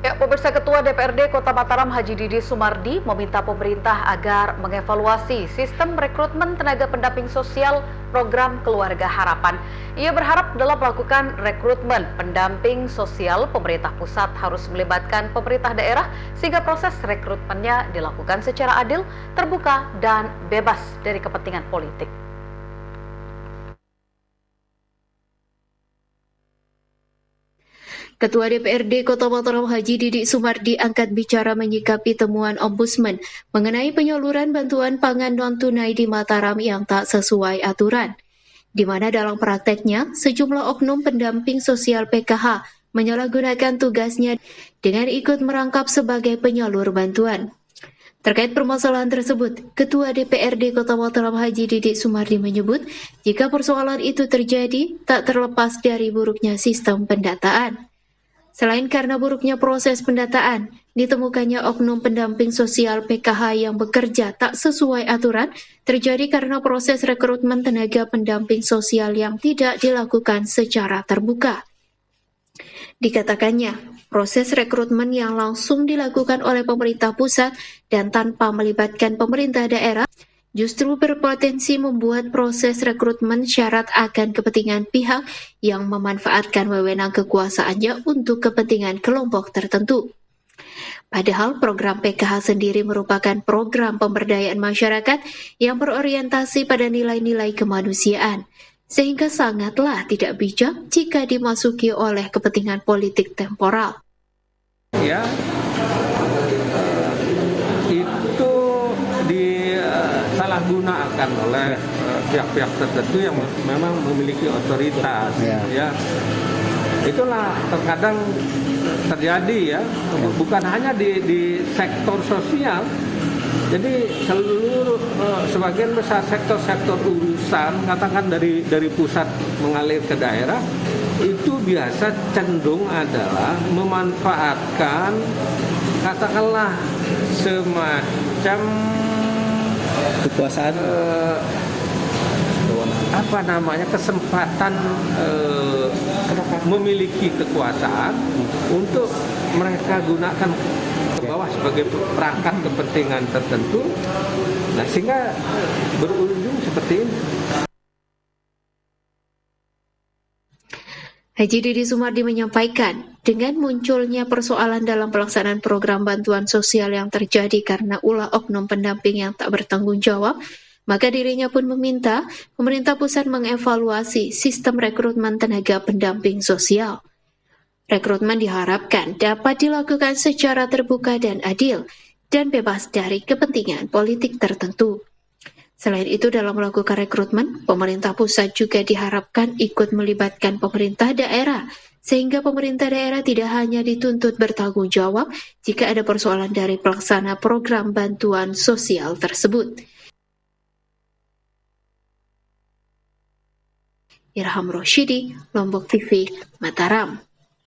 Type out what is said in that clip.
Ya, Pemirsa, Ketua DPRD Kota Mataram Haji Didi Sumardi meminta pemerintah agar mengevaluasi sistem rekrutmen tenaga pendamping sosial program Keluarga Harapan. Ia berharap dalam melakukan rekrutmen pendamping sosial, pemerintah pusat harus melibatkan pemerintah daerah sehingga proses rekrutmennya dilakukan secara adil, terbuka, dan bebas dari kepentingan politik. Ketua DPRD Kota Mataram Haji Didi Sumardi angkat bicara menyikapi temuan Ombudsman mengenai penyaluran bantuan pangan non-tunai di Mataram yang tak sesuai aturan, di mana dalam prakteknya sejumlah oknum pendamping sosial PKH menyalahgunakan tugasnya dengan ikut merangkap sebagai penyalur bantuan. Terkait permasalahan tersebut, Ketua DPRD Kota Mataram Haji Didi Sumardi menyebut jika persoalan itu terjadi tak terlepas dari buruknya sistem pendataan. Selain karena buruknya proses pendataan, ditemukannya oknum pendamping sosial PKH yang bekerja tak sesuai aturan terjadi karena proses rekrutmen tenaga pendamping sosial yang tidak dilakukan secara terbuka. Dikatakannya, proses rekrutmen yang langsung dilakukan oleh pemerintah pusat dan tanpa melibatkan pemerintah daerah justru berpotensi membuat proses rekrutmen syarat akan kepentingan pihak yang memanfaatkan wewenang kekuasaannya untuk kepentingan kelompok tertentu. Padahal program PKH sendiri merupakan program pemberdayaan masyarakat yang berorientasi pada nilai-nilai kemanusiaan, sehingga sangatlah tidak bijak jika dimasuki oleh kepentingan politik temporal. Ya, itu disalahgunakan oleh pihak-pihak tertentu yang memang memiliki otoritas. Ya, itulah terkadang terjadi ya, bukan hanya di sektor sosial. Jadi seluruh sebagian besar sektor-sektor urusan, katakan dari pusat mengalir ke daerah, itu biasa cenderung adalah memanfaatkan, katakanlah semacam kekuasaan, kesempatan memiliki kekuasaan untuk mereka gunakan ke bawah sebagai perangkat kepentingan tertentu, nah sehingga berujung seperti ini. Haji Didi Sumardi menyampaikan, dengan munculnya persoalan dalam pelaksanaan program bantuan sosial yang terjadi karena ulah oknum pendamping yang tak bertanggung jawab, maka dirinya pun meminta pemerintah pusat mengevaluasi sistem rekrutmen tenaga pendamping sosial. Rekrutmen diharapkan dapat dilakukan secara terbuka dan adil, dan bebas dari kepentingan politik tertentu. Selain itu, dalam melakukan rekrutmen, pemerintah pusat juga diharapkan ikut melibatkan pemerintah daerah, sehingga pemerintah daerah tidak hanya dituntut bertanggung jawab jika ada persoalan dari pelaksana program bantuan sosial tersebut. Irham Rosyidi, Lombok TV, Mataram.